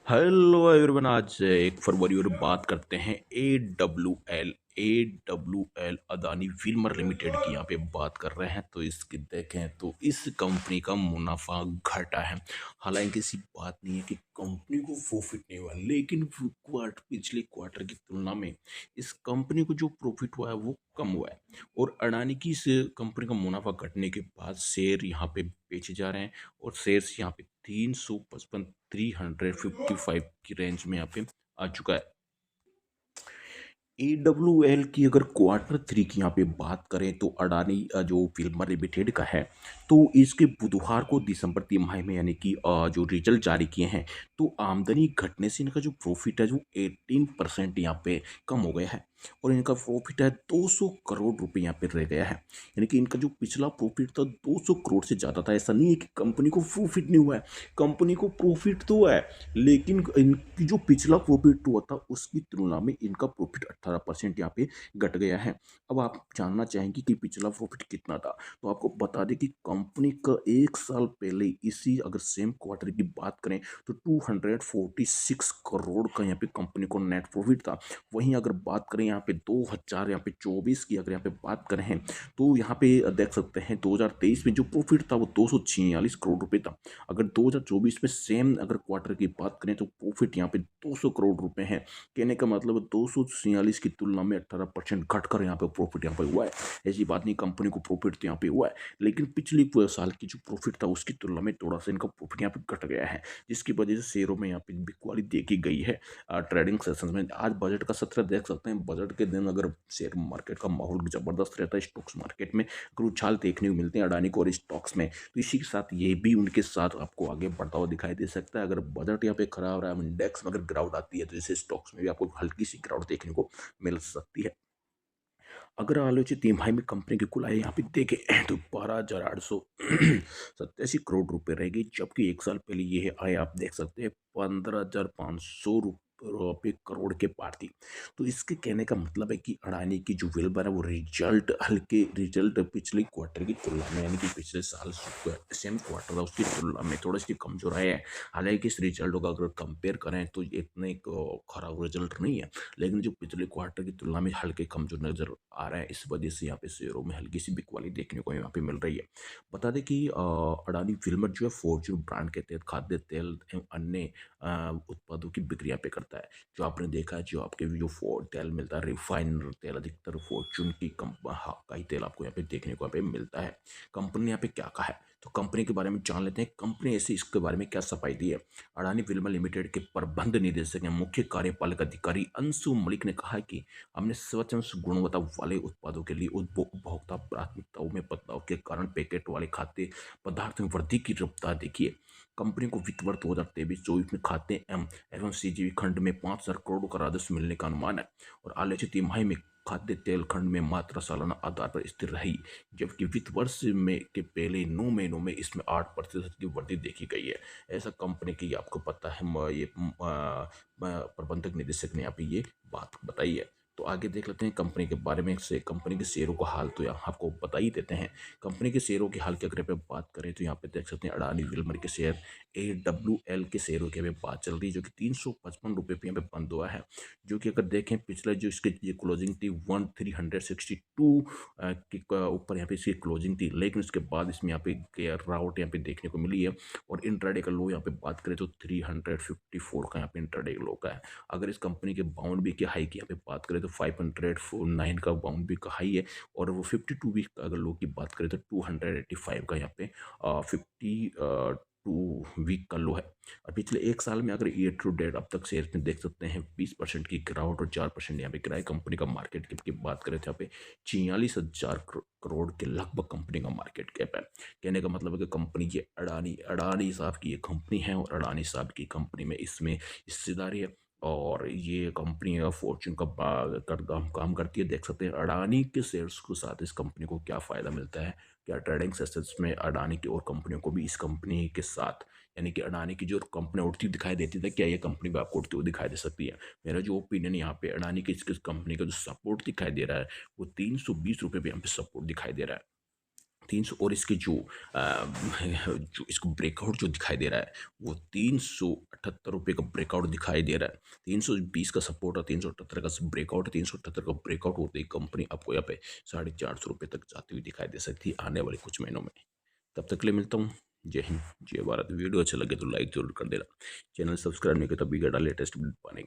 Hello everyone. आज 1 फरवरी और बात करते हैं A W L Adani Wilmer limited की यहाँ पे बात कर रहे हैं। तो इसकी देखें तो इस कंपनी का मुनाफा घटा है। हालांकि ऐसी बात नहीं है कि कंपनी को प्रॉफिट नहीं हुआ, लेकिन पिछले क्वार्टर की तुलना में इस कंपनी को जो प्रॉफिट हुआ है वो कम हुआ है। और अडानी की इस कंपनी का मुनाफा घटने के बाद शेयर यहाँ पे बेचे जा रहे हैं और शेयर्स यहाँ पे 355 355 की रेंज में यहाँ पे आ चुका है। AWL की अगर क्वार्टर 3 की यहाँ पे बात करें तो अडानी जो फिल्मर लिमिटेड का है, तो इसके बुधवार को दिसंबर तिमाही में यानी कि जो रिजल्ट जारी किए हैं, तो आमदनी घटने से इनका जो प्रॉफिट है जो 18% यहाँ पे कम हो गया है। और इनका प्रॉफिट है 200 करोड़ रुपए यहाँ पे रह गया है। यानी कि इनका जो पिछला प्रॉफिट था 200 करोड़ से ज़्यादा था। ऐसा नहीं है कि कंपनी को प्रॉफिट नहीं हुआ है, कंपनी को प्रॉफिट तो है, लेकिन इनकी जो पिछला प्रॉफिट हुआ था उसकी तुलना में इनका प्रॉफिट 18% यहाँ पे घट गया है। अब आप जानना चाहेंगे कि पिछला प्रॉफिट कितना था, तो आपको बता दें कि कंपनी का 1 साल पहले इसी अगर सेम क्वार्टर की बात करें तो 246 करोड़ का यहाँ पे कंपनी को नेट प्रॉफिट था। वहीं अगर बात करें यहाँ पे 2024 की अगर यहाँ पे बात करें तो यहाँ पे देख सकते हैं 2023 में जो प्रॉफिट था वो 246 करोड़ रुपए था। अगर 2024 में सेम अगर क्वार्टर की बात करें तो प्रॉफिट यहाँ पे 200 करोड़ रुपए है। कहने का मतलब 246 की तुलना में 18% घटकर यहाँ पे प्रॉफिट यहाँ पे हुआ है। ऐसी बात नहीं, कंपनी को प्रॉफिट तो यहाँ पे हुआ है, लेकिन पिछले साल की जो प्रॉफिट था उसकी तुलना में थोड़ा सा इनका प्रॉफिट यहाँ पे घट गया है, जिसकी वजह से शेयरों में यहाँ पे बिकवाली देखी गई है। ट्रेडिंग सेशन में आज बजट का सत्र देख सकते हैं। बजट के दिन अगर शेयर मार्केट का माहौल जबरदस्त रहता है, स्टॉक्स मार्केट में अगर उछाल देखने को मिलते हैं अडानी को और स्टॉक्स में, तो इसी के साथ ये भी उनके साथ आपको आगे बढ़ता हुआ दिखाई दे सकता है। अगर बजट यहाँ पे खराब रहा, इंडेक्स में अगर गिरावट आती है तो जैसे स्टॉक्स में भी आपको हल्की सी गिरावट देखने को मिल सकती है। अगर आलोचित तिमाही में कंपनी की कुल आय यहाँ पे देखें तो 12,887 करोड़ रुपए रहेगी, जबकि 1 साल पहले ये आय आप देख सकते हैं 15,500 रुपये करोड़ के पार थी। तो इसके कहने का मतलब है कि अडानी की जो विल्बर है वो रिजल्ट पिछले क्वार्टर की तुलना में यानी कि पिछले साल सेम क्वार्टर था उसकी तुलना में थोड़ी सी कमजोर आया है। हालांकि इस रिजल्ट को अगर कंपेयर करें तो इतने खराब रिजल्ट नहीं है, लेकिन जो पिछले क्वार्टर की तुलना में हल्के कमजोर नजर आ रहा है। इस वजह से यहाँ पे शेयरों में हल्की सी बिकवाली देखने को यहाँ पे मिल रही है। बता दें कि अडानी फिल्मर जो है फॉर्च्यून ब्रांड के तहत खाद्य तेल एवं अन्य उत्पादों की बिक्री यहाँ पे करता है। जो आपने देखा है, जो आपके जो तेल मिलता है रिफाइंड तेल, अधिकतर फॉर्च्यून की का ही तेल आपको यहाँ पे देखने को यहाँ पे मिलता है। कंपनी ने यहाँ पे क्या कहा है, तो कंपनी के बारे में जान लेते हैं। कंपनी ऐसे इसके बारे में क्या सफाई दी है। अडानी फिल्म लिमिटेड के प्रबंध निदेशक एवं मुख्य कार्यपालक अधिकारी अंशु मलिक ने कहा है कि हमने स्वच्छ गुणवत्ता वाले उत्पादों के लिए उपभोक्ता प्राथमिकताओं में बदलाव के कारण पैकेट वाले खाद्य पदार्थ में वृद्धि की रफ्तार देखी है। कंपनी को वित्त वर्ष 2023-24 में खाद्य एवं सीजीवी खंड में 5,000 करोड़ का राजस्व मिलने का अनुमान है और आलोचित तिमाही में खाद्य तेल खंड में मात्रा सालाना आधार पर स्थिर रही, जबकि वित्त वर्ष में के पहले 9 महीनों में इसमें 8% की वृद्धि देखी गई है। ऐसा कंपनी की आपको पता है प्रबंधक निदेशक ने यहाँ पे ये बात बताई है। तो आगे देख लेते हैं कंपनी के बारे में। से कंपनी के शेयरों का हाल तो यहाँ आपको बता ही देते हैं। कंपनी के शेयरों के हाल की अगर पे बात करें तो यहाँ पे देख सकते हैं अडानी विल्मर के शेयर AWL के शेयरों की हमें बात चल रही है, जो कि 355 रुपये पे यहाँ पे बंद हुआ है। जो कि अगर देखें पिछला जो इसकी ये क्लोजिंग थी 1362 के ऊपर यहाँ पे इसकी क्लोजिंग थी, लेकिन उसके बाद इसमें यहाँ पे राउट यहाँ पे देखने को मिली है। और इंट्राडे का लो यहाँ पे बात करें तो 354 का यहाँ पे इंट्राडे लो का है। अगर इस कंपनी के बाउंड वीक के हाई की यहाँ पे बात करें तो 509 का बाउंड वीक का हाई है। और वो 52 वीक का अगर लो की बात करें तो 285 का यहाँ पे 52 वीक का लो है। और पिछले 1 साल में अगर ईयर टू डेट अब तक शेयर में देख सकते हैं 20% की गिरावट और 4% यहाँ पे गिराए। कंपनी का मार्केट कैप की बात करें तो यहाँ पे 46,000 करोड़ के लगभग कंपनी का मार्केट कैप है। कहने का मतलब है कि कंपनी ये अडानी अडानी साहब की ये कंपनी है और अडानी साहब की कंपनी में इसमें हिस्सेदारी है। और ये कंपनी फॉर्चून का काम करती है। देख सकते हैं अडानी के शेयर्स के साथ इस कंपनी को क्या फ़ायदा मिलता है। क्या ट्रेडिंग सेशंस में अडानी की और कंपनियों को भी इस कंपनी के साथ यानी कि अडानी की जो कंपनी उठती दिखाई देती है, क्या ये कंपनी भी आपको उठती हुई दिखाई दे सकती है। मेरा जो ओपिनियन यहाँ पे अडानी की इस कंपनी का जो सपोर्ट दिखाई दे रहा है वो 320 रुपये पे यहाँ पे सपोर्ट दिखाई दे रहा है। 300 और इसके जो इसको ब्रेकआउट जो दिखाई दे रहा है वो ₹378 का ब्रेकआउट दिखाई दे रहा है। 320 का सपोर्ट और 378 का ब्रेकआउट, 378 का ब्रेकआउट होते ही कंपनी आपको यहाँ पे ₹450 तक जाती हुई दिखाई दे सकती है आने वाले कुछ महीनों में। तब तक के लिए मिलता हूँ। जय हिंद, जय भारत। वीडियो अच्छा लगे तो लाइक ज़रूर कर देना। चैनल सब्सक्राइब नहीं किया तो अभी का लेटेस्ट अपडेट पाने के लिए।